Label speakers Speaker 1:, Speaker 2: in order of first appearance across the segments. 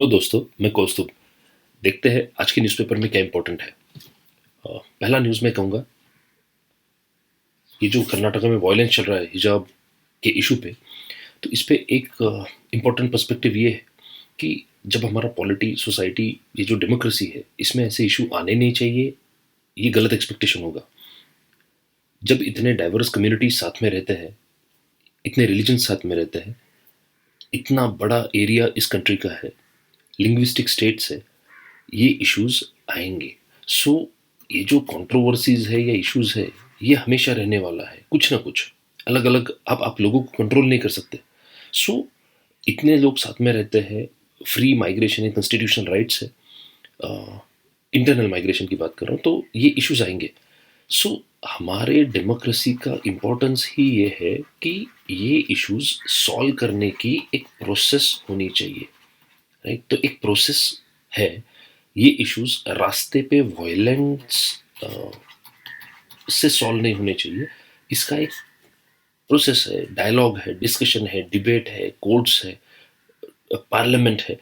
Speaker 1: तो दोस्तों, मैं कौस्तुभ। देखते हैं आज के न्यूज़पेपर में क्या इंपॉर्टेंट है। पहला न्यूज़ मैं कहूँगा, ये जो कर्नाटका में वायलेंस चल रहा है हिजाब के इशू पे, तो इस पे एक इम्पोर्टेंट पर्सपेक्टिव ये है कि जब हमारा पॉलिटी सोसाइटी, ये जो डेमोक्रेसी है, इसमें ऐसे इशू आने नहीं चाहिए। ये गलत एक्सपेक्टेशन होगा। जब इतने डाइवर्स कम्युनिटीज साथ में रहते हैं, इतने रिलीजन साथ में रहते हैं, इतना बड़ा एरिया इस कंट्री का है, लिंग्विस्टिक स्टेट्स है, ये इश्यूज आएंगे। सो ये जो कंट्रोवर्सीज है या इश्यूज है, ये हमेशा रहने वाला है। कुछ ना कुछ अलग अलग आप लोगों को कंट्रोल नहीं कर सकते। सो इतने लोग साथ में रहते हैं, फ्री माइग्रेशन है, कॉन्स्टिट्यूशनल राइट्स है, इंटरनल माइग्रेशन की बात कर रहा हूँ, तो ये इश्यूज आएंगे। सो हमारे डेमोक्रेसी का इम्पोर्टेंस ही ये है कि ये इश्यूज सॉल्व करने की एक प्रोसेस होनी चाहिए। राइट, तो एक प्रोसेस है। ये इश्यूज रास्ते पे वायलेंस से सॉल्व नहीं होने चाहिए। इसका एक प्रोसेस है, डायलॉग है, डिस्कशन है, डिबेट है, कोर्ट्स है, पार्लियामेंट है।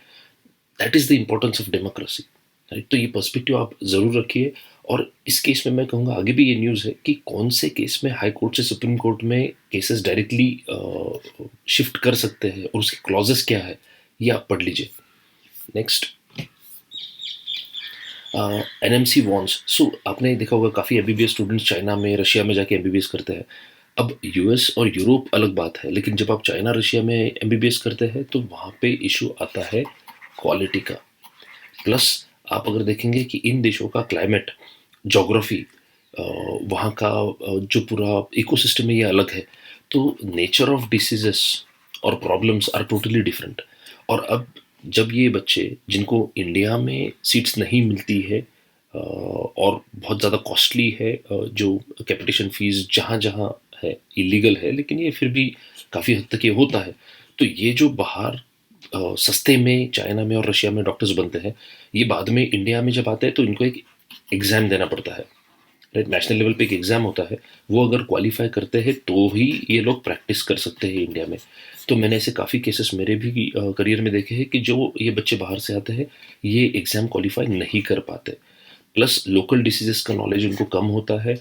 Speaker 1: That is the importance of democracy. Right, तो ये पर्सपेक्टिव आप जरूर रखिए। और इस केस में मैं कहूँगा, आगे भी ये न्यूज़ है कि कौन से केस में हाई कोर्ट से सुप्रीम कोर्ट में केसेस डायरेक्टली शिफ्ट कर सकते हैं और उसके क्लॉजेस क्या है, ये आप पढ़ लीजिए। Next, NMC once. सो आपने देखा होगा, काफ़ी एमबीबीएस स्टूडेंट्स चाइना में, रशिया में जाके एमबीबीएस करते हैं। अब यूएस और यूरोप अलग बात है, लेकिन जब आप चाइना रशिया में एमबीबीएस करते हैं तो वहाँ पे इशू आता है क्वालिटी का। प्लस आप अगर देखेंगे कि इन देशों का क्लाइमेट, जोग्राफी, वहाँ का जो पूरा इकोसिस्टम है, ये अलग है। तो नेचर ऑफ डिसीजेस और प्रॉब्लम्स आर टोटली डिफरेंट। और अब जब ये बच्चे, जिनको इंडिया में सीट्स नहीं मिलती है और बहुत ज़्यादा कॉस्टली है, जो कैपिटेशन फीस जहाँ जहाँ है इलीगल है, लेकिन ये फिर भी काफ़ी हद तक ये होता है। तो ये जो बाहर सस्ते में चाइना में और रशिया में डॉक्टर्स बनते हैं, ये बाद में इंडिया में जब आते हैं तो इनको एक एग्ज़ाम देना पड़ता है। राइट, नेशनल लेवल पे एक एग्ज़ाम होता है। वो अगर क्वालिफाई करते हैं तो ही ये लोग प्रैक्टिस कर सकते हैं इंडिया में। तो मैंने ऐसे काफ़ी केसेस मेरे भी करियर में देखे हैं कि जो ये बच्चे बाहर से आते हैं, ये एग्ज़ाम क्वालिफाई नहीं कर पाते। प्लस लोकल डिसीजेस का नॉलेज उनको कम होता है।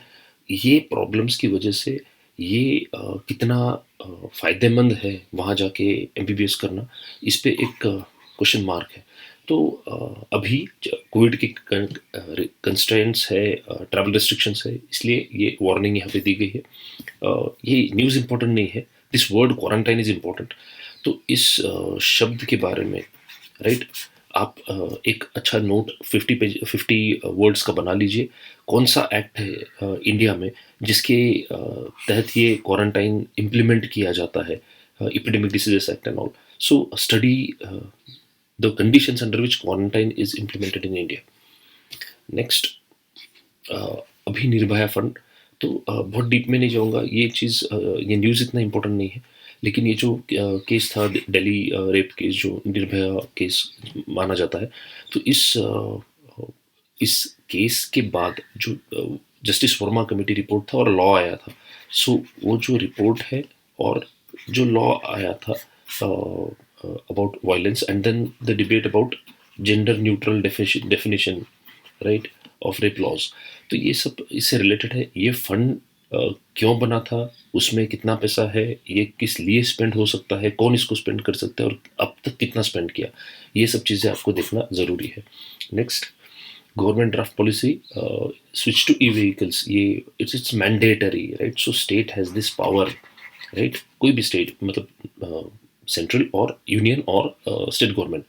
Speaker 1: ये प्रॉब्लम्स की वजह से ये कितना फ़ायदेमंद है वहाँ जाके एमबीबीएस करना, इस पे एक क्वेश्चन मार्क है। तो अभी कोविड के कंस्ट्रेंट्स है, ट्रैवल रिस्ट्रिक्शंस है, इसलिए ये वार्निंग यहाँ पे दी गई है। ये न्यूज़ इंपॉर्टेंट नहीं है, this word quarantine is important. तो इस शब्द के बारे में, राइट, आप एक अच्छा नोट 50 पेज 50 वर्ड्स का बना लीजिए। कौन सा एक्ट है इंडिया में जिसके तहत ये क्वारंटाइन इम्प्लीमेंट किया जाता है, epidemic diseases act and all. So study the conditions under which quarantine is implemented in India. Next, अभी निर्भया फंड। तो बहुत डीप में नहीं जाऊंगा, ये चीज़ ये न्यूज़ इतना इम्पोर्टेंट नहीं है। लेकिन ये जो केस था, दिल्ली रेप केस, जो निर्भया केस माना जाता है, तो इस केस के बाद जो जस्टिस वर्मा कमेटी रिपोर्ट था और लॉ आया था। सो वो जो रिपोर्ट है और जो लॉ आया था about violence, and then the debate about gender neutral definition, right, of rape laws. तो ये सब इससे रिलेटेड है। ये फंड क्यों बना था, उसमें कितना पैसा है, ये किस लिए स्पेंड हो सकता है, कौन इसको स्पेंड कर सकता है और अब तक कितना स्पेंड किया, ये सब चीज़ें आपको देखना ज़रूरी है। Next, government draft policy switch to e vehicles. ये it's mandatory, right. So state has this power, right, कोई भी स्टेट, मतलब सेंट्रल और यूनियन और स्टेट गवर्नमेंट,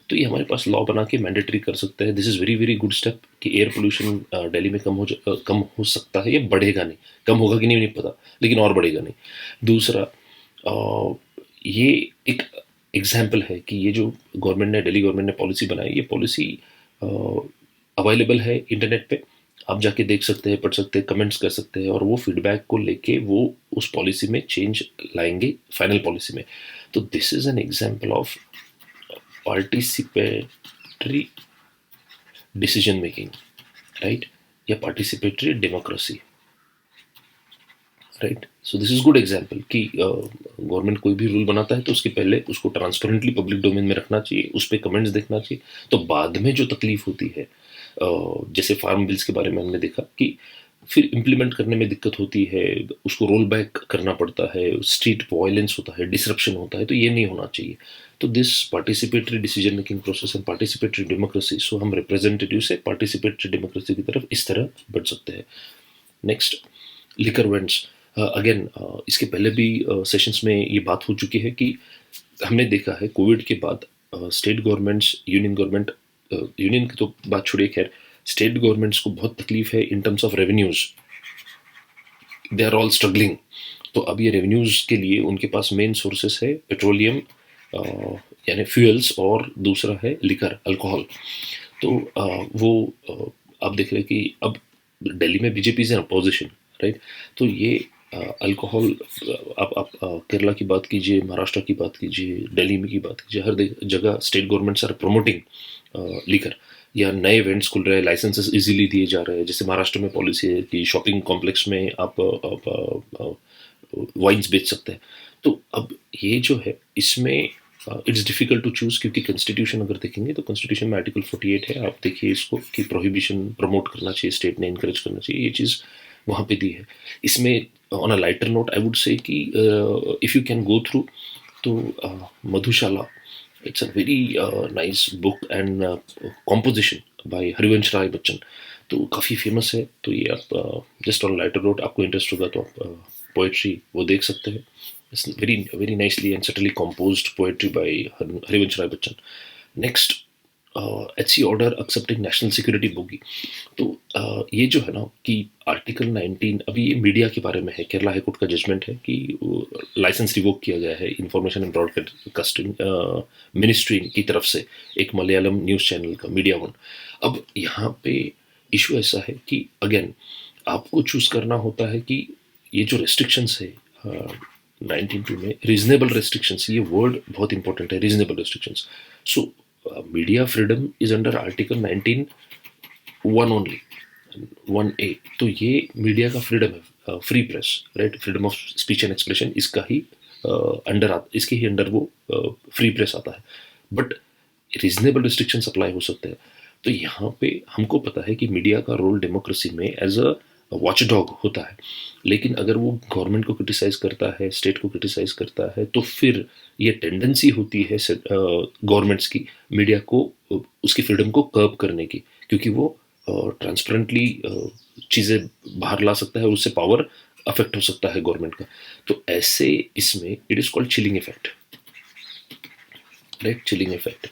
Speaker 1: तो ये हमारे पास लॉ बना के मैंडेटरी कर सकते हैं। This is very very good step कि एयर पोल्यूशन दिल्ली में कम हो सकता है, या बढ़ेगा नहीं। कम होगा कि नहीं पता, लेकिन और बढ़ेगा नहीं। दूसरा, अ, ये एक एग्जाम्पल है कि ये जो गवर्नमेंट ने, दिल्ली गवर्नमेंट ने पॉलिसी बनाई, ये पॉलिसी अवेलेबल है इंटरनेट पे। आप जाके देख सकते हैं, पढ़ सकते हैं, कमेंट्स कर सकते हैं, और वो फीडबैक को लेके वो उस पॉलिसी में चेंज लाएंगे फाइनल पॉलिसी में। तो this is an example of participatory decision making, right, या participatory democracy, right. So this is good example कि गवर्नमेंट कोई भी रूल बनाता है तो उसके पहले उसको ट्रांसपेरेंटली पब्लिक डोमेन में रखना चाहिए, उस पर कमेंट्स देखना चाहिए। तो बाद में जो तकलीफ होती है, जैसे फार्म बिल्स के बारे में हमने देखा कि फिर इम्प्लीमेंट करने में दिक्कत होती है, उसको रोल बैक करना पड़ता है, स्ट्रीट वायलेंस होता है, डिसरप्शन होता है, तो ये नहीं होना चाहिए। तो this participatory decision making process and participatory democracy, so हम रिप्रेजेंटेटिव से पार्टिसिपेटरी डेमोक्रेसी की तरफ इस तरह बढ़ सकते हैं। Next, liquor vents. अगेन इसके पहले भी सेशंस में ये बात हो चुकी है कि हमने देखा है कोविड के बाद state governments, union government, union की तो बात छोड़िए, खैर स्टेट गवर्नमेंट्स को बहुत तकलीफ है in terms of revenues, they are all struggling. तो अब ये रेवेन्यूज के लिए उनके पास मेन सोर्सेस है पेट्रोलियम, यानी फ्यूल्स, और दूसरा है लिकर, अल्कोहल। तो वो आप देख रहे हैं कि अब दिल्ली में BJP is in opposition, right. तो ये अल्कोहल, आप केरला की बात कीजिए, महाराष्ट्र की बात कीजिए, दिल्ली में की बात कीजिए, हर जगह state governments are promoting liquor, या नए इवेंट्स खुल रहे हैं, लाइसेंसेस इजीली दिए जा रहे हैं। जैसे महाराष्ट्र में पॉलिसी है कि शॉपिंग कॉम्प्लेक्स में आप वाइन्स बेच सकते हैं। तो अब ये जो है इसमें इट्स डिफिकल्ट टू चूज, क्योंकि कॉन्स्टिट्यूशन अगर देखेंगे तो कॉन्स्टिट्यूशन में आर्टिकल 48 है, आप देखिए इसको, कि प्रोहिबिशन प्रमोट करना चाहिए, स्टेट ने इनकरेज करना चाहिए, ये चीज़ वहाँ पे दी है। इसमें on a lighter note I would say कि if you can go through, तो Madhushala, it's a very nice book and composition by Harivansh Rai Bachchan, तो काफ़ी फेमस है। तो ये आप जस्ट ऑन लाइटर नोट, आपको इंटरेस्ट होगा तो आप पोएट्री वो देख सकते हैं। It's very nicely and subtly composed poetry by Harivansh Rai Bachchan. Next, HC order accepting national security होगी। तो ये जो है ना कि आर्टिकल 19, अभी ये मीडिया के बारे में है, केरला हाईकोर्ट का जजमेंट है कि लाइसेंस रिवोक किया गया है इंफॉर्मेशन एंड ब्रॉडकास्टिंग मिनिस्ट्री की तरफ से, एक मलयालम न्यूज़ चैनल का, मीडिया वन। अब यहाँ पे इशू ऐसा है कि अगेन आपको चूज करना होता है कि ये जो रेस्ट्रिक्शंस है 19.2 में, रीजनेबल रेस्ट्रिक्शंस, ये वर्ड बहुत इंपॉर्टेंट है, reasonable restrictions. So media freedom is under article 19(1) only, 1A। तो ये मीडिया का फ्रीडम है, free press, right, freedom of speech and expression, इसका ही इसके ही अंडर वो फ्री प्रेस आता है। बट रीजनेबल रिस्ट्रिक्शंस अप्लाई हो सकते हैं। तो यहाँ पे हमको पता है कि मीडिया का रोल डेमोक्रेसी में एज अ वॉचडॉग होता है, लेकिन अगर वो गवर्नमेंट को क्रिटिसाइज करता है, स्टेट को क्रिटिसाइज करता है, तो फिर ये टेंडेंसी होती है गवर्नमेंट्स की मीडिया को उसकी फ्रीडम को कर्ब करने की, क्योंकि वो ट्रांसपेरेंटली चीज़ें बाहर ला सकता है, उससे पावर अफेक्ट हो सकता है गवर्नमेंट का। तो ऐसे इसमें it is called chilling effect, right, chilling effect.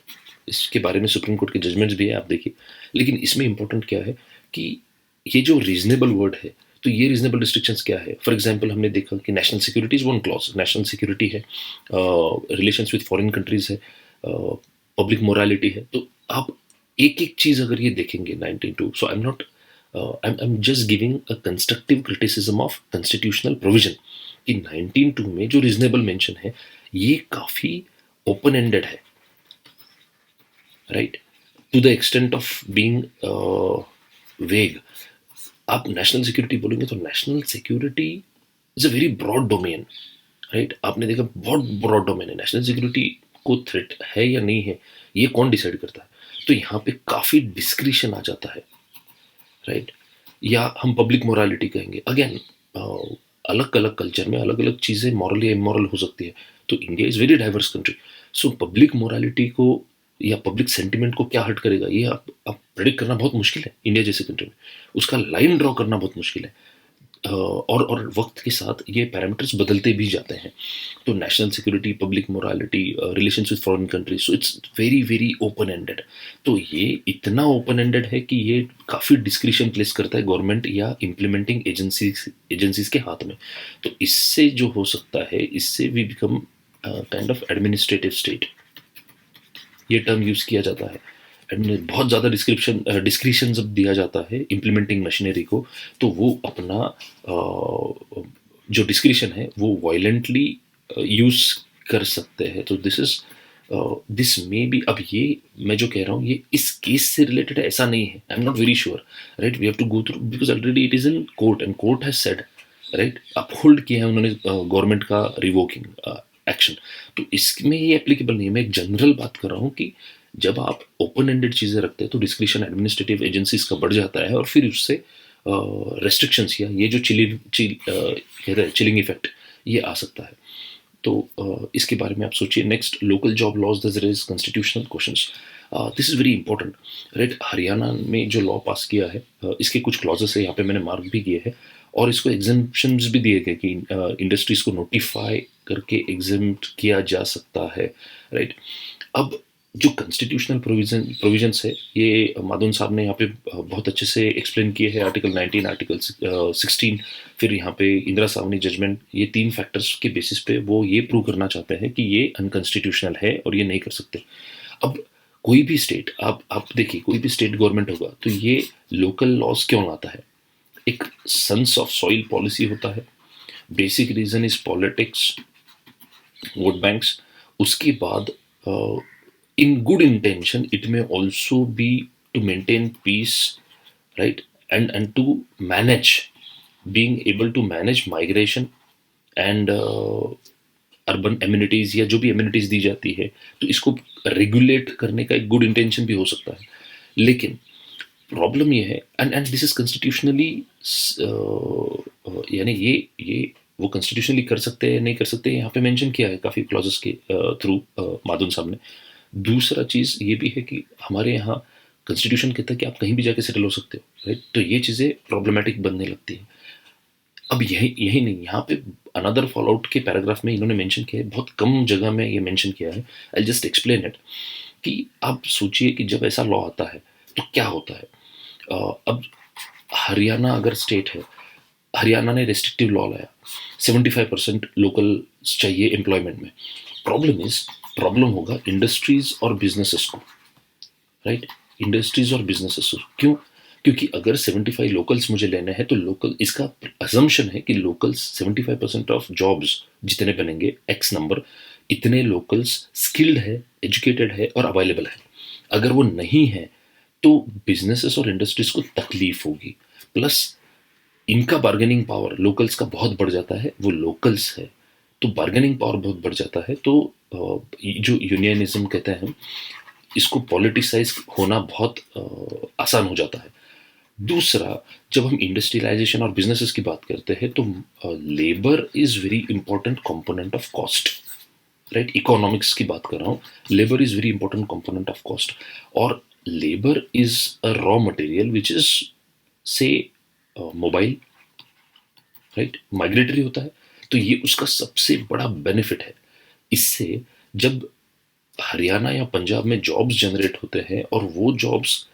Speaker 1: इसके बारे में सुप्रीम कोर्ट के जजमेंट्स भी है, आप देखिए। लेकिन इसमें इंपॉर्टेंट क्या है कि ये जो रीजनेबल वर्ड है, तो ये रीजनेबल रिस्ट्रिक्शंस क्या है। फॉर एग्जांपल हमने देखा कि national security is one clause, national security है, रिलेशंस विद फॉरेन कंट्रीज है, पब्लिक मोरालिटी है। तो आप एक एक चीज अगर ये देखेंगे 19.2, so I am not, I am just giving a constructive criticism of constitutional provision कि 19.2 में जो रीजनेबल मेंशन है ये काफी ओपन एंडेड है, right, to the extent of being vague. आप नेशनल सिक्योरिटी बोलेंगे तो national security is a very broad domain, right. आपने देखा बहुत ब्रॉड डोमेन है, नेशनल सिक्योरिटी को थ्रेट है या नहीं है ये कौन डिसाइड करता है। तो यहाँ पे काफी डिस्क्रिशन आ जाता है, राइट। या हम पब्लिक मोरालिटी कहेंगे, अगेन अलग अलग कल्चर में अलग अलग चीजें मॉरल या इमोरल हो सकती है। तो India is very diverse country, so public morality को या पब्लिक सेंटिमेंट को क्या हर्ट करेगा ये आप प्रेडिक्ट करना बहुत मुश्किल है इंडिया जैसे कंट्री में, उसका लाइन ड्रॉ करना बहुत मुश्किल है। और वक्त के साथ ये पैरामीटर्स बदलते भी जाते हैं। तो national security, public morality, relations with foreign countries, so it's very very open ended. तो ये इतना ओपन एंडेड है कि ये काफ़ी डिस्क्रिशन प्लेस करता है गवर्नमेंट या इम्प्लीमेंटिंग एजेंसीज के हाथ में। तो इससे जो हो सकता है, इससे we become kind of administrative state, ये टर्म यूज़ किया जाता है। एंड बहुत ज़्यादा डिस्क्रिप्शन जब दिया जाता है इम्प्लीमेंटिंग मशीनरी को, तो वो अपना जो डिस्क्रिप्शन है वो वायलेंटली यूज़ कर सकते हैं। तो दिस में भी, अब ये मैं जो कह रहा हूँ ये इस केस से रिलेटेड है ऐसा नहीं है, I am not very sure, right. We have to go through because already it is in court and court has said right? Uphold किया है उन्होंने गवर्नमेंट का रिवोकिंग एक्शन। तो इसमें ये एप्लीकेबल नहीं है। मैं एक जनरल बात कर रहा हूँ कि जब आप ओपन एंडेड चीज़ें रखते हैं तो डिस्क्रिशन एडमिनिस्ट्रेटिव एजेंसीज का बढ़ जाता है और फिर उससे रेस्ट्रिक्शंस या ये जो कहते हैं चिलिंग इफेक्ट, ये आ सकता है। तो इसके बारे में आप सोचिए। Next, local job laws this raise constitutional questions. This is very important, right? Haryana में जो लॉ पास किया है, इसके कुछ क्लॉजेस है यहाँ पे, मैंने मार्क भी किए हैं और इसको एग्जेम्पशंस भी दिए गए कि इंडस्ट्रीज को नोटिफाई करके एग्जेम्प्ट किया जा सकता है, राइट? अब जो कॉन्स्टिट्यूशनल प्रोविजंस है, ये माधवन साहब ने यहाँ पे बहुत अच्छे से एक्सप्लेन किए हैं। आर्टिकल 19, आर्टिकल 16, फिर यहाँ पे इंदिरा सावनी जजमेंट, ये तीन फैक्टर्स के बेसिस पे वो ये प्रूव करना चाहते हैं कि ये अनकॉन्स्टिट्यूशनल है और ये नहीं कर सकते। अब कोई भी स्टेट, आप देखिए, कोई भी स्टेट गवर्नमेंट होगा तो ये लोकल लॉज क्यों लाता है? एक सेंस ऑफ सॉइल पॉलिसी होता है। Basic reason is politics, vote banks. उसके बाद in good intention it may also be to maintain peace, right? And to manage, being able to manage migration and urban amenities या जो भी amenities दी जाती है, तो इसको रेगुलेट करने का एक गुड इंटेंशन भी हो सकता है। लेकिन प्रॉब्लम ये है, एंड दिस इज कॉन्स्टिट्यूशनली, यानी ये वो कॉन्स्टिट्यूशनली कर सकते हैं नहीं कर सकते, यहाँ पे मेंशन किया है काफ़ी क्लॉजेस के थ्रू माधुन साहब ने। दूसरा चीज़ ये भी है कि हमारे यहाँ कॉन्स्टिट्यूशन कहता है कि आप कहीं भी जाके सेटल हो सकते हो, राइट? तो ये चीज़ें प्रॉब्लमेटिक बनने लगती हैं। अब यही यही नहीं, यहाँ पे अनदर फॉल आउट के पैराग्राफ में इन्होंने मेंशन किया है, बहुत कम जगह में ये मेंशन किया है। आई जस्ट एक्सप्लेन इट कि आप सोचिए कि जब ऐसा लॉ आता है तो क्या होता है। अब हरियाणा अगर स्टेट है, हरियाणा ने रेस्ट्रिक्टिव लॉ लाया, 75% लोकल चाहिए एम्प्लॉयमेंट में। प्रॉब्लम होगा इंडस्ट्रीज और बिजनेसेस को, राइट? इंडस्ट्रीज और बिजनेसेस को क्यों? क्योंकि अगर 75 लोकल्स मुझे लेने हैं तो लोकल, इसका अजम्पशन है कि लोकल्स 75% ऑफ जॉब्स जितने बनेंगे एक्स नंबर, इतने लोकल्स स्किल्ड है, एजुकेटेड है और अवेलेबल है। अगर वो नहीं है तो बिजनेसेस और इंडस्ट्रीज को तकलीफ होगी। प्लस इनका बार्गेनिंग पावर लोकल्स का बहुत बढ़ जाता है, वो लोकल्स है तो बार्गेनिंग पावर बहुत बढ़ जाता है। तो जो यूनियनिज्म कहते हैं, इसको पॉलिटिसाइज होना बहुत आसान हो जाता है। दूसरा, जब हम इंडस्ट्रियलाइजेशन और बिजनेसेस की बात करते हैं तो labour is very important component of cost, right? Economics की बात कर रहा हूँ। Labour is very important component of cost और labour is a raw material which is say mobile, right? Migratory होता है, तो ये उसका सबसे बड़ा बेनिफिट है। इससे जब हरियाणा या पंजाब में जॉब्स जनरेट होते हैं और वो जॉब्स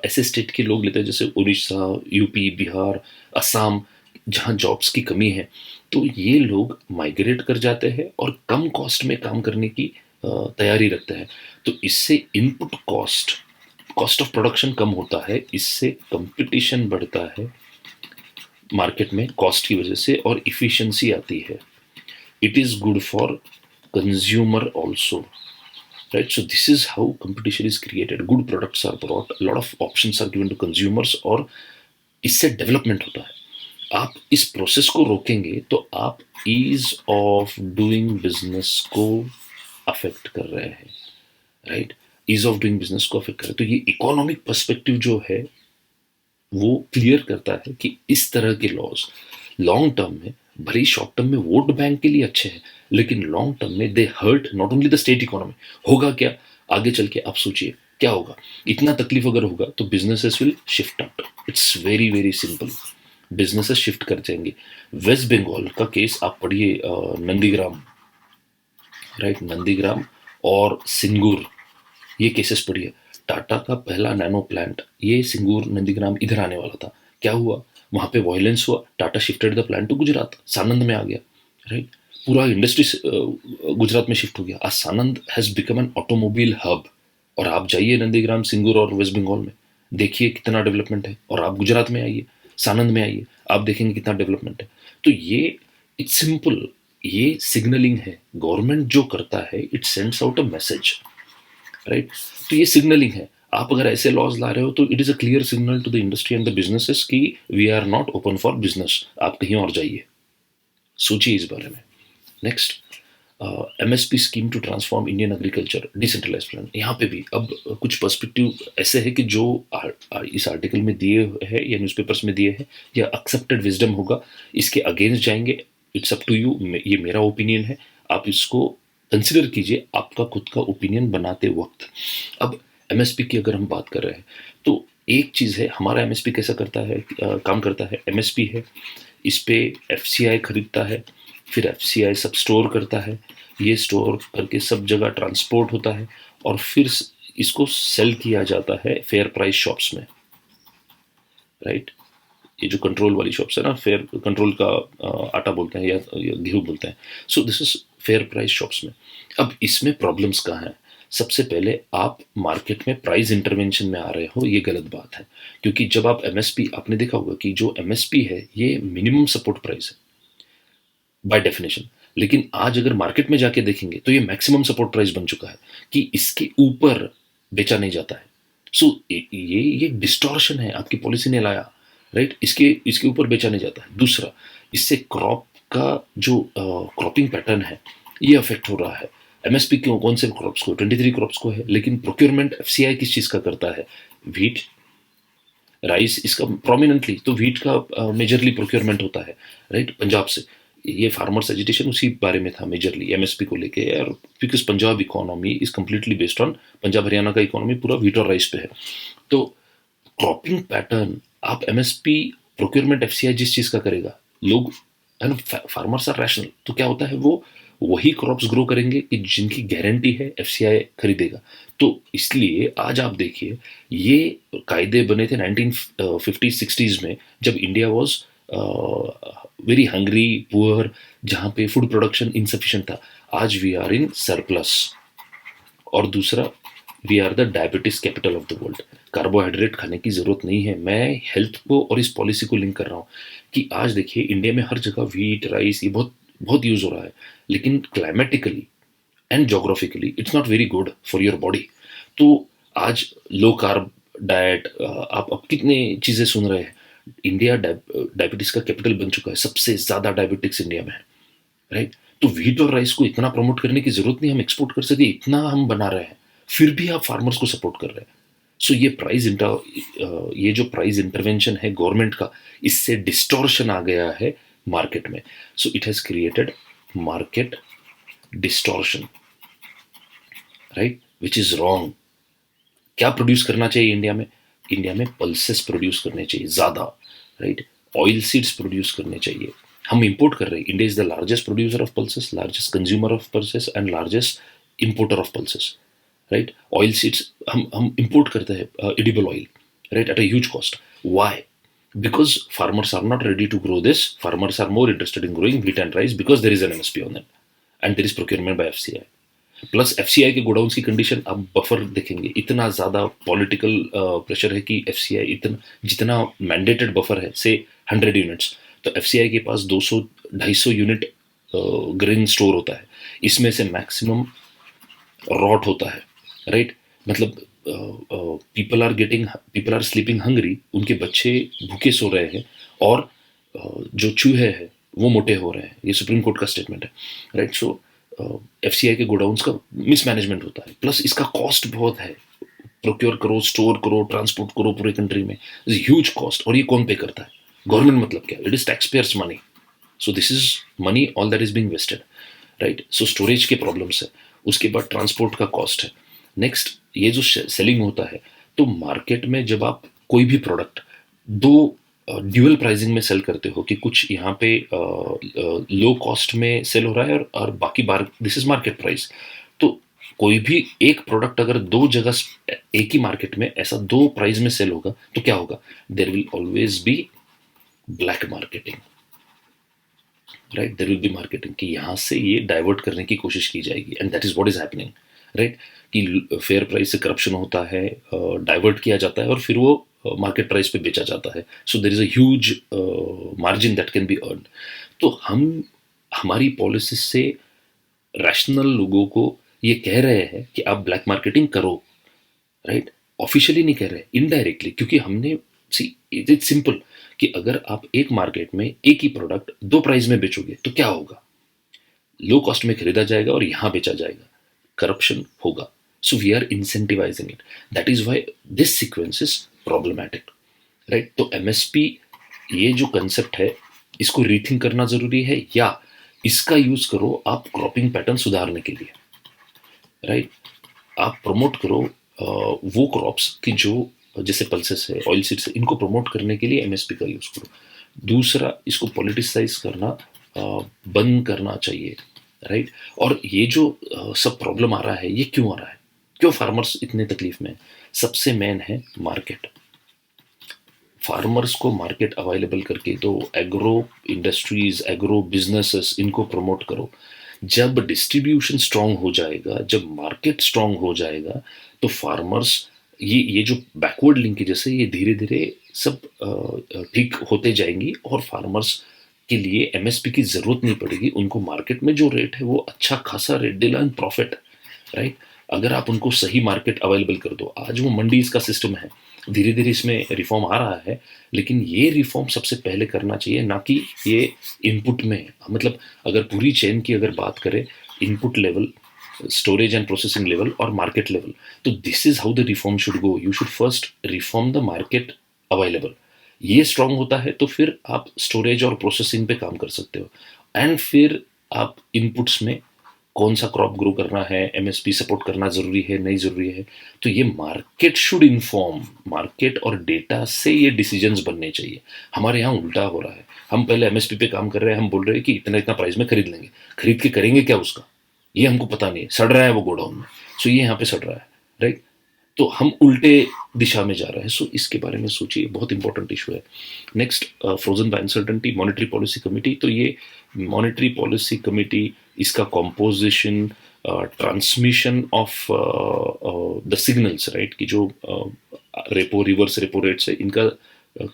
Speaker 1: ऐसे स्टेट के लोग लेते हैं जैसे उड़ीसा, यूपी, बिहार, असम, जहाँ जॉब्स की कमी है, तो ये लोग माइग्रेट कर जाते हैं और कम कॉस्ट में काम करने की तैयारी रखते हैं। तो इससे input cost, cost of production कम होता है, इससे कंपटीशन बढ़ता है मार्केट में कॉस्ट की वजह से और इफिशिएंसी आती है। It is good for consumer also, right? So this is how competition is created. Good products are brought, a lot of options are given to consumers और इससे डेवलपमेंट होता है। आप इस प्रोसेस को रोकेंगे तो आप ईज ऑफ डूइंग बिजनेस को अफेक्ट कर रहे हैं, right? Ease of doing business को अफेक्ट कर रहे हैं। तो ये इकोनॉमिक पर्सपेक्टिव जो है वो क्लियर करता है कि इस तरह के लॉज लॉन्ग टर्म में, भले ही शॉर्ट टर्म में वोट बैंक के लिए अच्छे हैं, लेकिन लॉन्ग टर्म में they hurt not only the state economy. होगा क्या आगे चल के, आप सोचिए क्या होगा। इतना तकलीफ अगर होगा तो businesses will shift out. It's very very simple, businesses shift कर जाएंगे। वेस्ट बंगाल का केस आप पढ़िए, नंदीग्राम, राइट? नंदीग्राम और सिंगूर, ये केसेस पढ़िए। टाटा का पहला नैनो प्लांट ये सिंगूर नंदीग्राम इधर आने वाला था, क्या हुआ? वहां पे वायलेंस हुआ, Tata shifted the plant to Gujarat, Sanand में आ गया, राइट? पूरा इंडस्ट्री गुजरात में शिफ्ट हो गया। आज Sanand has become an automobile hub. और आप जाइए नंदीग्राम, सिंगूर और वेस्ट बंगाल में, देखिए कितना डेवलपमेंट है। और आप गुजरात में आइए, सानंद में आइए, आप देखेंगे कितना डेवलपमेंट है। तो ये इट्स सिंपल, ये सिग्नलिंग है। गवर्नमेंट जो करता है it sends out a message, right? तो ये सिग्नलिंग है। आप अगर ऐसे लॉज ला रहे हो तो it is a clear signal to the industry and the businesses कि we are not open for business, आप कहीं और जाइए। सोचिए इस बारे में। Next, MSP scheme to transform Indian agriculture decentralise plan. यहाँ पे भी अब कुछ पर्सपेक्टिव ऐसे है कि जो इस आर्टिकल में दिए हैं या न्यूज़पेपर्स में दिए हैं या एक्सेप्टेड विजडम होगा, इसके अगेंस्ट जाएंगे। इट्स अप टू यू, ये मेरा ओपिनियन है, आप इसको कंसिडर कीजिए आपका खुद का ओपिनियन बनाते वक्त। अब एमएसपी की अगर हम बात कर रहे हैं तो एक चीज़ है, हमारा एमएसपी कैसा करता है, काम करता है। एमएसपी है, इस पे एफसीआई खरीदता है, फिर एफसीआई सब स्टोर करता है, ये स्टोर करके सब जगह ट्रांसपोर्ट होता है और फिर इसको सेल किया जाता है फेयर प्राइस शॉप्स में, राइट। ये जो कंट्रोल वाली शॉप्स है ना, फेयर कंट्रोल का आटा बोलते हैं या गेहूं बोलते हैं। सो this is fair price shops में। अब इसमें प्रॉब्लम्स कहाँ हैं? सबसे पहले आप मार्केट में प्राइस इंटरवेंशन में आ रहे हो, ये गलत बात है। क्योंकि जब आप एमएसपी, आपने देखा होगा कि जो एमएसपी है ये मिनिमम सपोर्ट प्राइस है बाय डेफिनेशन। लेकिन आज अगर मार्केट में जाके देखेंगे तो ये मैक्सिमम सपोर्ट प्राइस बन चुका है कि इसके ऊपर बेचा नहीं जाता है। सो ये डिस्टॉर्शन है, आपकी पॉलिसी ने लाया, राइट। इसके इसके ऊपर बेचा नहीं जाता है। दूसरा, इससे क्रॉप का जो क्रॉपिंग पैटर्न है ये अफेक्ट हो रहा है। एमएसपी क्यों, कौन से क्रॉप्स को, 23 क्रॉप्स को है, लेकिन प्रोक्योरमेंट एफसीआई किस चीज का करता है? व्हीट, राइस, इसका प्रोमिनेंटली तो व्हीट का मेजरली प्रोक्योरमेंट होता है, राइट, पंजाब से। ये फार्मर्स एजिटेशन उसी बारे में था मेजरली, एमएसपी को लेके यार, because Punjab economy is completely based on, Punjab Haryana का इकोनॉमी पूरा व्हीट और राइस पे है। तो क्रॉपिंग पैटर्न, आप एमएसपी प्रोक्योरमेंट एफसीआई जिस चीज का करेगा, लोग एंड फार्मर्स आर रैशनल, तो क्या होता है वो वही क्रॉप्स ग्रो करेंगे कि जिनकी गारंटी है एफसीआई खरीदेगा। तो इसलिए आज आप देखिए, ये कायदे बने थे 1950-60s में, जब India was very hungry, poor, जहां पे फूड प्रोडक्शन इनसफिशिएंट था। आज वी आर इन सरप्लस। और दूसरा, we are the diabetes capital of the world. Carbohydrate खाने की जरूरत नहीं है। मैं हेल्थ को और इस पॉलिसी को लिंक कर रहा हूँ कि आज देखिए इंडिया में हर जगह व्हीट, राइस, ये बहुत बहुत यूज हो रहा है, लेकिन climatically and geographically it's not very good for your body. तो आज लो कार्ब डाइट, आप अब कितने चीजें सुन रहे हैं। इंडिया डायबिटीज का कैपिटल बन चुका है, सबसे ज्यादा डायबिटिक्स इंडिया में है, राइट। तो व्हीट और राइस को इतना प्रमोट करने की जरूरत नहीं, हम एक्सपोर्ट कर सके, इतना हम बना रहे हैं, फिर भी आप फार्मर्स को सपोर्ट कर रहे हैं। सो ये जो प्राइस इंटरवेंशन है गवर्नमेंट का, इससे डिस्टॉर्शन आ गया है मार्केट में। So it has created market distortion, right, which is wrong. क्या प्रोड्यूस करना चाहिए इंडिया में? इंडिया में पल्सेस प्रोड्यूस करने चाहिए ज्यादा, राइट। ऑयल सीड्स प्रोड्यूस करने चाहिए। हम इंपोर्ट कर रहे हैं। India is the largest producer of pulses, largest consumer of pulses and largest importer of pulses, right. Oil seeds हम इंपोर्ट करते हैं, edible oil, right, at a huge cost. Why? because farmers are not ready to grow this. Farmers are more interested in growing wheat and rice because there is an MSP on them and there is procurement by FCI. Plus FCI के godowns की condition, आप buffer देखेंगे, इतना ज़्यादा political pressure है कि FCI इतना, जितना मैंडेटेड बफर है से 100 यूनिट्स, तो एफसीआई के पास 200-250 यूनिट ग्रेन स्टोर होता है। इसमें से मैक्सिमम रॉट होता है, राइट। मतलब पीपल आर स्लीपिंग हंग्री, उनके बच्चे भूखे सो रहे हैं और जो चूहे हैं वो मोटे हो रहे हैं। ये सुप्रीम कोर्ट का स्टेटमेंट है, राइट। सो एफसीआई के गोडाउन्स का मिसमैनेजमेंट होता है, प्लस इसका कॉस्ट बहुत है। प्रोक्योर करो, स्टोर करो, ट्रांसपोर्ट करो पूरे कंट्री में, ह्यूज कॉस्ट। और ये कौन पे करता है? गवर्नमेंट। मतलब क्या? It is tax payers money. So this is money all that is being wasted, right. So storage के प्रॉब्लम्स है, उसके बाद ट्रांसपोर्ट का कॉस्ट है। नेक्स्ट, ये जो सेलिंग होता है, तो मार्केट में जब आप कोई भी प्रोडक्ट दो ड्यूअल प्राइसिंग में सेल करते हो कि कुछ यहाँ पे लो कॉस्ट में सेल हो रहा है और बाकी बार दिस इज मार्केट प्राइस, तो कोई भी एक प्रोडक्ट अगर दो जगह एक ही मार्केट में ऐसा दो प्राइस में सेल होगा तो क्या होगा? There will always be black marketing, right. There will be marketing कि यहाँ से ये डाइवर्ट करने की कोशिश की जाएगी, and that is what is happening, right. कि फेयर प्राइस से करप्शन होता है, डाइवर्ट किया जाता है और फिर वो मार्केट प्राइस पे बेचा जाता है। So there is a huge margin that can be earn. तो हम हमारी पॉलिसी से रैशनल लोगों को ये कह रहे हैं कि आप ब्लैक मार्केटिंग करो, राइट। ऑफिशियली नहीं कह रहे, इनडायरेक्टली, क्योंकि हमने सी इट्स सिंपल कि अगर आप एक मार्केट में एक ही प्रोडक्ट दो प्राइस में बेचोगे तो क्या होगा? लो कॉस्ट में खरीदा जाएगा और यहां बेचा जाएगा, करप्शन होगा। So we are incentivising it, that is why this sequence is problematic, right? तो एमएसपी, ये जो कंसेप्ट है, इसको रीथिंक करना जरूरी है, या इसका यूज करो आप क्रॉपिंग पैटर्न सुधारने के लिए, राइट? आप प्रमोट करो वो क्रॉप्स की जो, जैसे पल्सेस है, ऑयल सीड्स है, इनको प्रमोट करने के लिए एमएसपी का यूज करो। दूसरा, इसको पॉलिटिसाइज करना बंद करना चाहिए, राइट? और ये जो सब प्रॉब्लम आ रहा है, ये क्यों आ रहा है? क्यों फार्मर्स इतने तकलीफ में है? सबसे मेन है मार्केट। फार्मर्स को मार्केट अवेलेबल करके दो, एग्रो इंडस्ट्रीज, एग्रो बिजनेसेस, इनको प्रमोट करो। जब डिस्ट्रीब्यूशन स्ट्रांग हो जाएगा, जब मार्केट स्ट्रांग हो जाएगा, तो फार्मर्स, ये जो बैकवर्ड लिंकेजेस है, ये धीरे धीरे सब ठीक होते जाएंगी, और फार्मर्स के लिए एमएसपी की जरूरत नहीं पड़ेगी। उनको मार्केट में जो रेट है वो अच्छा खासा रेट देना एंड प्रॉफिट, राइट? अगर आप उनको सही मार्केट अवेलेबल कर दो, आज वो मंडीज का सिस्टम है, धीरे धीरे इसमें रिफॉर्म आ रहा है, लेकिन ये रिफॉर्म सबसे पहले करना चाहिए, ना कि ये इनपुट में। मतलब अगर पूरी चेन की अगर बात करें, input level, storage and processing level और मार्केट लेवल, तो this is how the reform should go. You should first reform the market available. ये स्ट्रांग होता है तो फिर आप स्टोरेज और प्रोसेसिंग पे काम कर सकते हो, एंड फिर आप इनपुट्स में कौन सा क्रॉप ग्रो करना है, एमएसपी सपोर्ट करना जरूरी है नहीं जरूरी है, तो ये मार्केट शुड इन्फॉर्म। मार्केट और डेटा से ये डिसीजंस बनने चाहिए। हमारे यहाँ उल्टा हो रहा है, हम पहले एमएसपी पे काम कर रहे हैं, हम बोल रहे हैं कि इतना इतना प्राइस में खरीद लेंगे, खरीद के करेंगे क्या उसका, ये हमको पता नहीं है, सड़ रहा है वो गोडाउन में, सो ये यहाँ पे सड़ रहा है, राइट? तो हम उल्टे दिशा में जा रहे हैं। सो इसके बारे में सोचिए, बहुत इंपॉर्टेंट इशू है। Next, frozen by uncertainty, monetary policy committee. तो ये मॉनेटरी पॉलिसी कमेटी, इसका composition, transmission of the signals, right, कि जो रेपो, रिवर्स रेपो रेट्स है, इनका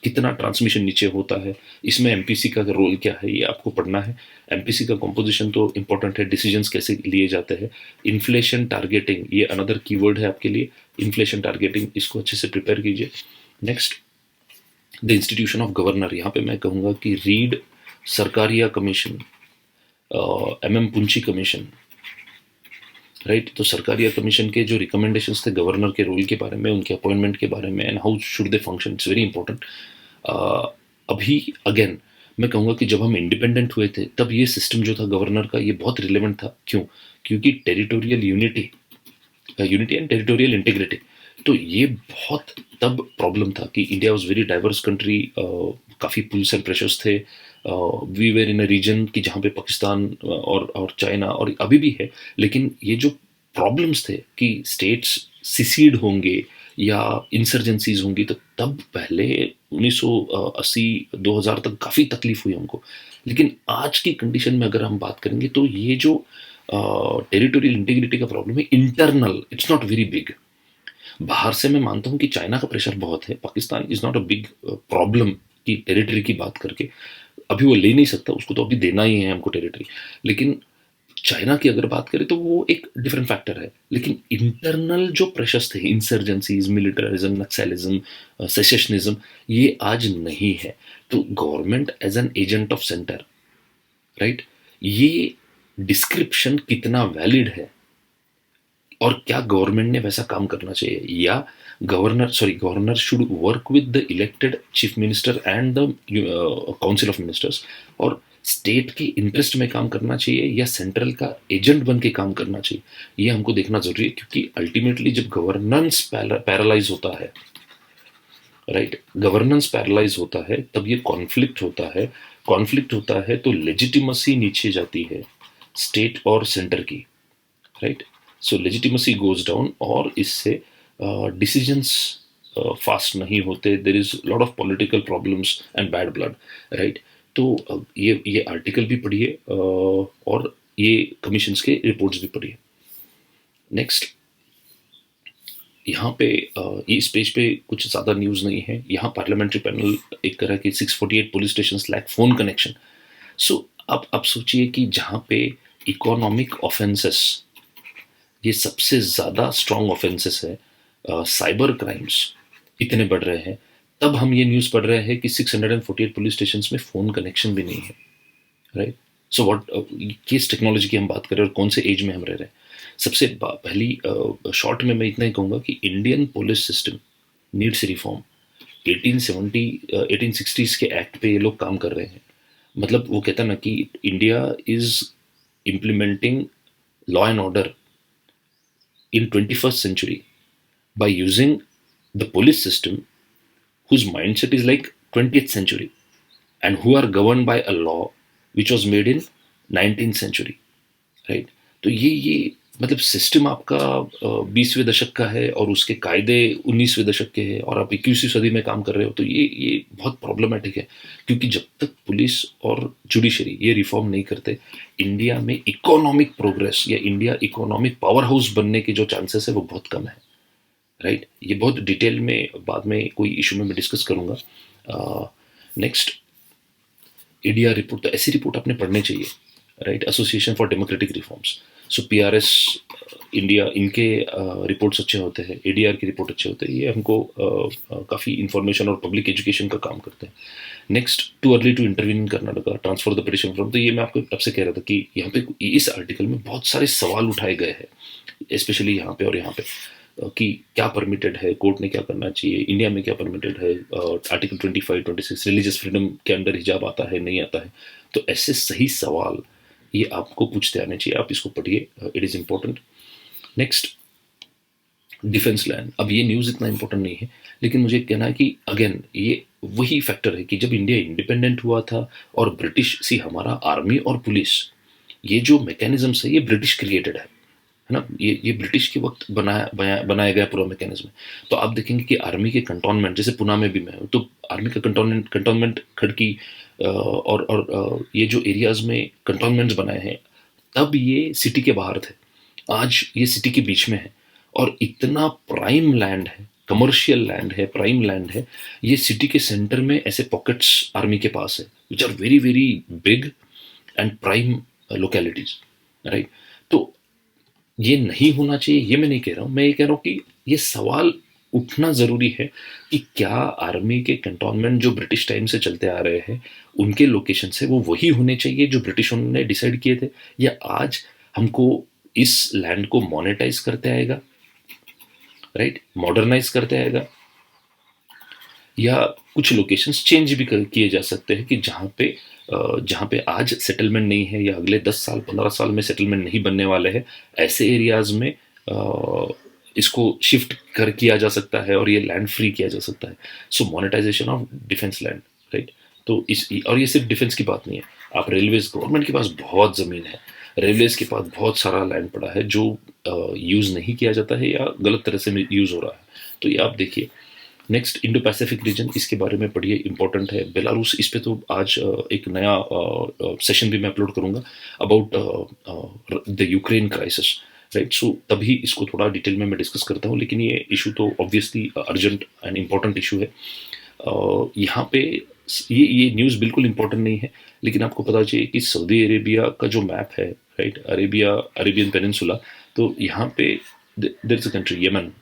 Speaker 1: कितना ट्रांसमिशन नीचे होता है, इसमें एमपीसी का रोल क्या है, ये आपको पढ़ना है। एमपीसी का कॉम्पोजिशन तो इंपॉर्टेंट है, डिसीजंस कैसे लिए जाते हैं। इन्फ्लेशन टारगेटिंग, ये अनदर कीवर्ड है आपके लिए, इन्फ्लेशन टारगेटिंग, इसको अच्छे से प्रिपेयर कीजिए। Next, the institution of governor. यहाँ पे मैं कहूँगा कि read Sarkaria commission, MM पुंची commission, right? तो सरकारिया कमीशन के जो रिकमेंडेशंस थे गवर्नर के रोल के बारे में, उनके अपॉइंटमेंट के बारे में, and how should they function, it's very important. अभी अगेन मैं कहूँगा कि जब हम इंडिपेंडेंट हुए थे, तब ये सिस्टम जो था गवर्नर का, ये बहुत रिलेवेंट था। क्यों? क्योंकि territorial unity, unity and territorial integrity, तो ये बहुत तब प्रॉब्लम था कि India was very diverse country, काफ़ी पुल्स एंड प्रेशर्स थे। We were in a region कि जहाँ पे पाकिस्तान और चाइना, और अभी भी है, लेकिन ये जो प्रॉब्लम्स थे कि स्टेट्स सिसीड होंगे या इंसर्जेंसीज होंगी, तो तब पहले 1980-2000 तक काफ़ी तकलीफ हुई हमको। लेकिन आज की कंडीशन में अगर हम बात करेंगे, तो ये जो टेरिटोरियल इंटीग्रिटी का प्रॉब्लम है, internal, it's not very big. बाहर से मैं मानता हूं कि चाइना का प्रेशर बहुत है, Pakistan is not a big problem की टेरिटरी की बात करके, अभी वो ले नहीं सकता, उसको तो अभी देना ही है हमको टेरिटरी। लेकिन चाइना की अगर बात करें तो वो एक डिफरेंट फैक्टर है। लेकिन इंटरनल जो प्रेशर्स थे, इंसर्जेंसीज, मिलिटरिज्म, नक्सलिज्म, सेसेशनिज्म, ये आज नहीं है। तो government as an agent of centre, right, ये डिस्क्रिप्शन कितना वैलिड है, और क्या गवर्नमेंट ने वैसा काम करना चाहिए, या governor should work with the elected chief minister and the council of ministers, और स्टेट के इंटरेस्ट में काम करना चाहिए, या सेंट्रल का एजेंट बन के काम करना चाहिए, ये हमको देखना जरूरी है। क्योंकि अल्टीमेटली जब गवर्नेंस पैरालाइज होता है, राइट, गवर्नेंस पैरालाइज होता है, तब ये कॉन्फ्लिक्ट होता है। कॉन्फ्लिक्ट होता है तो लेजिटिमसी नीचे जाती है स्टेट और सेंटर की, राइट? सो लेजिटिमेसी गोज डाउन, और इससे डिसीजंस फास्ट नहीं होते, there is lot of political problems and bad blood, right? तो ये आर्टिकल भी पढ़िए, और ये कमीशंस के रिपोर्ट्स भी पढ़िए। नेक्स्ट, यहाँ पे इस पेज पे कुछ ज़्यादा न्यूज़ नहीं है। यहाँ पार्लियामेंट्री पैनल एक तरह की 648 police station lack phone connection. So अब सोचिए कि जहाँ पे इकोनॉमिक ऑफेंसेस, ये सबसे ज़्यादा स्ट्रॉन्ग ऑफेंसेस है, साइबर क्राइम्स इतने बढ़ रहे हैं, तब हम ये न्यूज़ पढ़ रहे हैं कि 648 पुलिस स्टेशन में फ़ोन कनेक्शन भी नहीं है, राइट? सो व्हाट, किस टेक्नोलॉजी की हम बात कर रहे हैं और कौन से एज में हम रह रहे हैं? सबसे पहली शॉर्ट में मैं इतना ही कहूँगा कि Indian police system needs reform. 1870 1860s के एक्ट पे ये लोग काम कर रहे हैं। मतलब वो कहता है ना कि India is implementing law and order in 21st century by using the police system whose mindset is like 20th century and who are governed by a law which was made in 19th century, right? तो ये मतलब system आपका 20वें दशक का है और उसके कायदे 19वें दशक के हैं और आप 21वीं सदी में काम कर रहे हो, तो ये बहुत प्रॉब्लमेटिक है। क्योंकि जब तक पुलिस और जुडिशरी ये रिफॉर्म नहीं करते, इंडिया में इकोनॉमिक प्रोग्रेस या इंडिया इकोनॉमिक पावर हाउस बनने के जो चांसेस है वो बहुत कम है, राइट? ये बहुत डिटेल में बाद में कोई इशू में मैं डिस्कस करूंगा। नेक्स्ट, एडीआर रिपोर्ट, तो ऐसी रिपोर्ट आपने पढ़ने चाहिए, right? Association for democratic reforms. So PRS India, इनके रिपोर्ट्स अच्छे होते हैं, एडीआर की रिपोर्ट अच्छे होते हैं, ये हमको काफ़ी इंफॉर्मेशन और पब्लिक एजुकेशन का काम करते हैं। Next, too early to intervene in Karnataka, transfer the petition from, तो ये मैं आपको तब से कह रहा था कि यहाँ पे इस आर्टिकल में बहुत सारे सवाल उठाए गए हैं, स्पेशली यहाँ पे और यहाँ पे, कि क्या परमिटेड है, कोर्ट ने क्या करना चाहिए, इंडिया में क्या परमिटेड है, आर्टिकल 25 26 रिलीजियस फ्रीडम के अंडर हिजाब आता है नहीं आता है। तो ऐसे सही सवाल ये आपको पूछते आने चाहिए, आप इसको पढ़िए, it is important. Next, defence land. अब ये न्यूज़ इतना इंपॉर्टेंट नहीं है, लेकिन मुझे कहना है कि अगेन ये वही फैक्टर है कि जब इंडिया इंडिपेंडेंट हुआ था और ब्रिटिश सी हमारा आर्मी और पुलिस, ये जो मैकेनिज्म है ये ब्रिटिश क्रिएटेड है ना, ये ब्रिटिश के वक्त बनाया गया पूरा मैकेनिज्म। तो आप देखेंगे कि आर्मी के कंटोनमेंट, जैसे पुणे में भी मैं हूँ, तो आर्मी का कंटोनमेंट खड़की और ये जो एरियाज में कंटोनमेंट्स बनाए हैं, तब ये सिटी के बाहर थे, आज ये सिटी के बीच में है। और इतना प्राइम लैंड है, कमर्शियल लैंड है, प्राइम लैंड है, ये सिटी के सेंटर में ऐसे पॉकेट्स आर्मी के पास है which are very very big and prime localities, right? तो ये नहीं होना चाहिए, ये मैं नहीं कह रहा हूँ, मैं ये कह रहा हूँ कि ये सवाल उठना ज़रूरी है कि क्या आर्मी के कंटोनमेंट जो ब्रिटिश टाइम से चलते आ रहे हैं उनके लोकेशन से वो वही होने चाहिए जो ब्रिटिशों ने डिसाइड किए थे, या आज हमको इस लैंड को मोनेटाइज करते आएगा, राइट, मॉडर्नाइज करते आएगा, या कुछ लोकेशंस चेंज भी किए जा सकते हैं कि जहाँ पे आज सेटलमेंट नहीं है या अगले 10 साल 15 साल में सेटलमेंट नहीं बनने वाले हैं, ऐसे एरियाज में इसको शिफ्ट कर किया जा सकता है और ये लैंड फ्री किया जा सकता है। So monetisation of defence land, right? तो इस, और ये सिर्फ डिफेंस की बात नहीं है, आप रेलवेज, गवर्नमेंट के पास बहुत ज़मीन है, रेलवेज के पास बहुत सारा लैंड पड़ा है जो यूज़ नहीं किया जाता है या गलत तरह से यूज़ हो रहा है, तो ये आप देखिए। नेक्स्ट, इंडो पैसिफिक रीजन, इसके बारे में पढ़िए, इंपॉर्टेंट है। बेलारूस, इस पे तो आज एक नया सेशन भी मैं अपलोड करूंगा about the Ukraine crisis, right? So तभी इसको थोड़ा डिटेल में मैं डिस्कस करता हूँ, लेकिन ये इशू तो obviously urgent and important issue है। यहाँ पे ये न्यूज़ बिल्कुल इम्पोर्टेंट नहीं है, लेकिन आपको पता चाहिए कि सऊदी अरेबिया का जो मैप है, राइट, अरेबियन पेनिनसुला, तो यहाँ पे there is a country Yemen,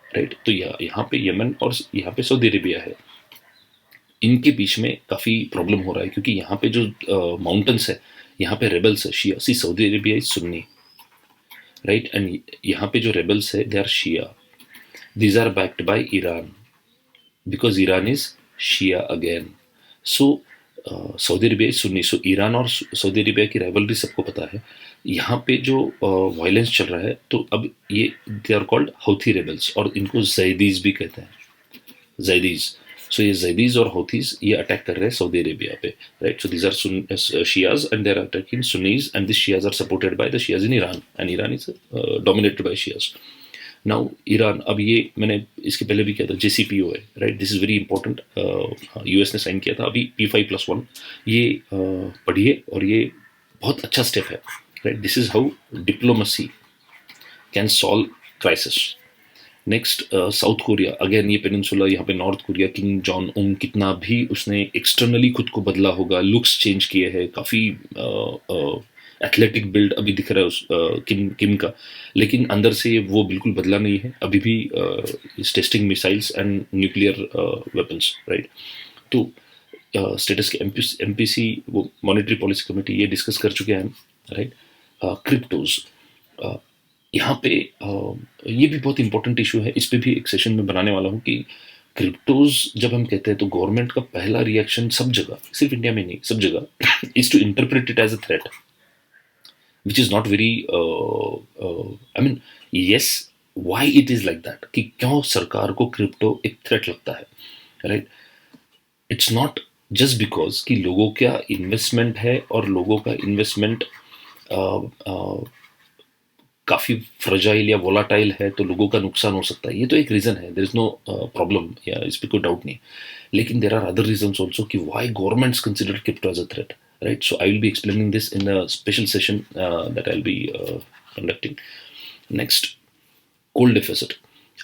Speaker 1: right? तो यहाँ पे यमन और यहाँ पे सऊदी अरेबिया है, इनके बीच में काफ़ी प्रॉब्लम हो रहा है क्योंकि यहाँ पे जो माउंटेन्स है, यहाँ पे रेबल्स है शिया, see Saudi Arabia is Sunni, right? And यहाँ पे जो रेबल्स है they are Shia, these are backed by Iran because Iran is Shia again. So Saudi Arabia is Sunni, so Iran और सऊदी अरेबिया की rivalry सबको पता है। यहाँ पे जो वायलेंस चल रहा है, तो अब ये they are called Houthi rebels और इनको जैदीज भी कहते हैं, जैदीज। सो ये जैदीज और हौथीज ये अटैक कर रहे हैं सऊदी अरेबिया पे, right? So these are Shias and they are attacking Sunnis and this Shias are supported by the Shias in Iran and Iran is dominated by Shias. Now Iran, अब ये मैंने इसके पहले भी किया था, JCPOA है, right? This is very important, US ने साइन किया था अभी P5+1, ये पढ़िए और ये बहुत अच्छा स्टेप है, right? This is how diplomacy can solve crisis. Next, south Korea, again ये पेनिनसुला, यहाँ पे नॉर्थ कोरिया, किंग जॉन उंग, कितना भी उसने एक्सटर्नली खुद को बदला होगा, लुक्स चेंज किए हैं, काफ़ी एथलेटिक बिल्ड अभी दिख रहा है उस किम किम का, लेकिन अंदर से वो बिल्कुल बदला नहीं है, अभी भी is testing missiles and nuclear weapons, right. तो स्टेटस के एमपीसी वो मॉनेटरी पॉलिसी कमेटी ये डिस्कस कर चुके हैं, राइट। क्रिप्टोज, यहाँ पे ये भी बहुत इंपॉर्टेंट इशू है, इस पे भी एक सेशन में बनाने वाला हूँ कि क्रिप्टोज जब हम कहते हैं तो गवर्नमेंट का पहला रिएक्शन सब जगह, सिर्फ इंडिया में नहीं सब जगह, is to interpret it as a threat, which is not very, I mean, yes, why it is like that, कि क्यों सरकार को क्रिप्टो एक थ्रेट लगता है, right. It's not just because कि लोगों का इन्वेस्टमेंट है और लोगों का इन्वेस्टमेंट काफ़ी फ्रजाइल या वोलाटाइल है तो लोगों का नुकसान हो सकता है, ये तो एक रीज़न है, देर इज़ नो प्रॉब्लम या इस पर कोई डाउट नहीं, लेकिन there are other reason also कि why governments consider crypto as a threat, right. So I will be explaining this in a special session that I will be conducting. Next, coal deficit.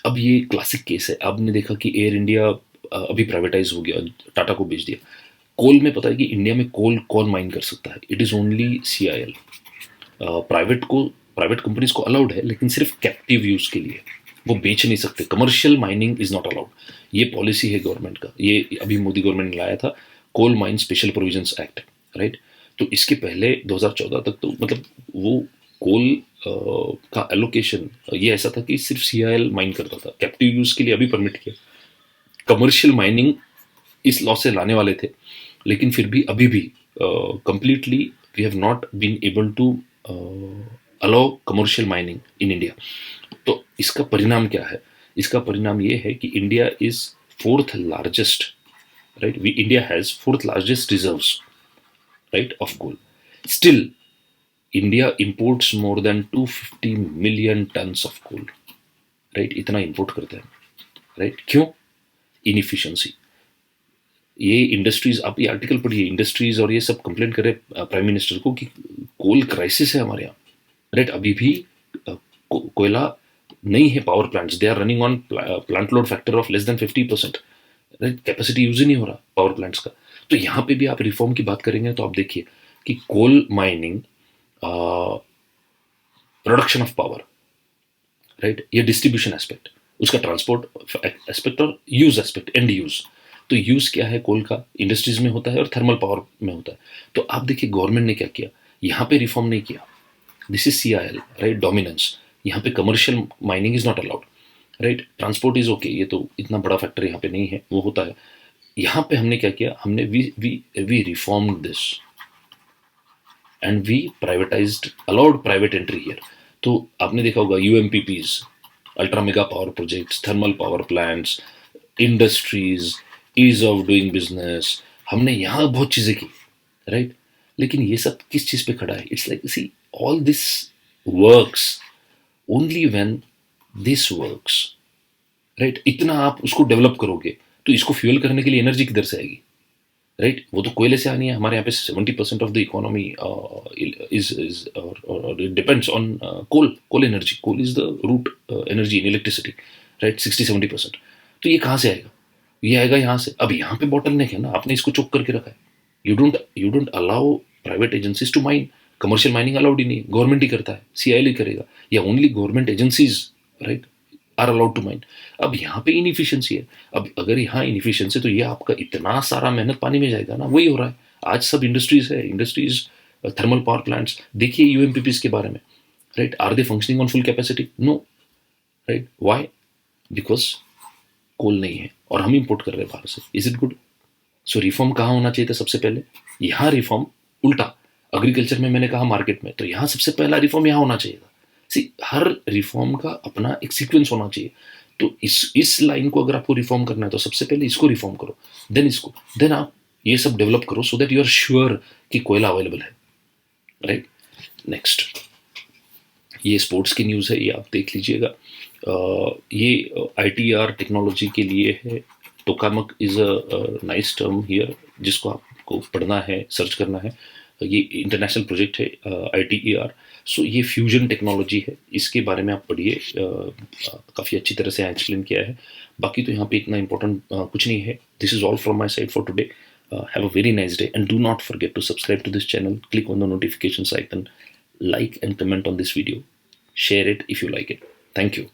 Speaker 1: अब ये classic case है, आपने देखा कि air India अभी privatise हो गया, टाटा को बेच दिया। कोल में पता है कि इंडिया में कोल कौन माइन कर सकता है, it is only CIL. Private companies को अलाउड है, लेकिन सिर्फ कैप्टिव यूज के लिए, वो बेच नहीं सकते, commercial mining is not allowed. ये पॉलिसी है गवर्नमेंट का, ये अभी मोदी गवर्नमेंट ने लाया था, coal mine special provisions act, right. तो इसके पहले 2014 तक तो मतलब वो कोल का एलोकेशन ये ऐसा था कि सिर्फ सीआईएल माइन करता था, कैप्टिव यूज के लिए अभी परमिट किया, कमर्शियल माइनिंग इस लॉ से लाने वाले थे, लेकिन फिर भी अभी भी completely we have not been able to allow commercial mining in India. तो इसका परिणाम क्या है? इसका परिणाम ये है कि India is fourth largest, right, we India has fourth largest reserves, right, of coal. Still India imports more than 250 million tons of coal, right, इतना इंपोर्ट करते हैं, राइट। क्यों? इनएफिशिएंसी। ये इंडस्ट्रीज, आप ये आर्टिकल पढ़िए, इंडस्ट्रीज और ये सब कंप्लेंट करे प्राइम मिनिस्टर को कि कोल क्राइसिस है हमारे यहाँ, राइट। अभी भी कोयला नहीं है, power plants they are running on plant load factor of less than 50%, right, capacity use ही नहीं हो रहा पावर प्लांट्स का। तो यहाँ पे भी आप रिफॉर्म की बात करेंगे तो आप देखिए कि coal mining, production of power, right, ये डिस्ट्रीब्यूशन एस्पेक्ट, उसका ट्रांसपोर्ट एस्पेक्ट और यूज एस्पेक्ट, एंड यूज। तो यूज क्या है कोल का? इंडस्ट्रीज में होता है और थर्मल पावर में होता है। तो आप देखिए गवर्नमेंट ने क्या किया, यहाँ पे रिफॉर्म नहीं किया, this is CIL, right, dominance. यहाँ पे commercial mining is not allowed, right, transport is okay, ये तो इतना बड़ा फैक्टर यहाँ पे नहीं है, वो होता है। यहाँ पे हमने क्या किया, हमने we reformed this and we privatised, allowed private entry here. तो आपने देखा होगा UMPPs, ultra mega power projects, thermal power plants, industries, ease of doing business, हमने यहाँ बहुत चीजें की, राइट। लेकिन ये सब किस चीज पे खड़ा है? It's like, see, all this works only when this works, right. इतना आप उसको डेवलप करोगे तो इसको फ्यूल करने के लिए एनर्जी किधर से आएगी, राइट। वो तो कोयले से आनी है। हमारे यहाँ पे 70% of the economy is depends on coal energy. Coal is the root energy in electricity, right, 60-70%। तो ये कहाँ से आएगा? ये आएगा यहाँ से। अब यहाँ पे बॉटल नेक है ना, आपने इसको चोक करके रखा है। You don't allow private agencies to mine, commercial mining allowed ही नहीं, गवर्नमेंट ही करता है, सीआईएल ही करेगा, या only government agencies, right, are allowed to mine. अब यहाँ पे इनएफिशिएंसी है। अब अगर यहाँ इनएफिशिएंसी, तो ये आपका इतना सारा मेहनत पानी में जाएगा ना। वही हो रहा है आज, सब इंडस्ट्रीज है, इंडस्ट्रीज, थर्मल पावर प्लांट्स। देखिए यूएमपीपीज के बारे में, right, are they functioning on full capacity? No, right. Why? Because coal नहीं है और हम इंपोर्ट कर रहे हैं बाहर से। Is it good? So reform कहाँ होना चाहिए था सबसे पहले? यहाँ रिफॉर्म उल्टा, एग्रीकल्चर में मैंने कहा मार्केट में, तो यहाँ सबसे पहला रिफॉर्म यहाँ होना चाहिए था। सी, हर रिफॉर्म का अपना एक सीक्वेंस होना चाहिए। तो इस लाइन को अगर आपको रिफॉर्म करना है तो सबसे पहले इसको रिफॉर्म करो, देन इसको, देन आप ये सब डेवलप करो, so that you are sure कि कोयला अवेलेबल है, राइट। नेक्स्ट, ये स्पोर्ट्स की न्यूज़ है, ये आप देख लीजिएगा। ये आईटीआर टेक्नोलॉजी के लिए है। Tokamak is a nice term here, जिसको आपको पढ़ना है, सर्च करना है। ये इंटरनेशनल प्रोजेक्ट है, आईटीईआर। सो ये फ्यूजन टेक्नोलॉजी है, इसके बारे में आप पढ़िए, काफ़ी अच्छी तरह से एक्सप्लेन किया है। बाकी तो यहाँ पे इतना इंपॉर्टेंट कुछ नहीं है। This is all from my side for today. Have a very nice day, and do not forget to subscribe to this channel. Click on the notifications icon, like and comment on this video. Share it if you like it. Thank you.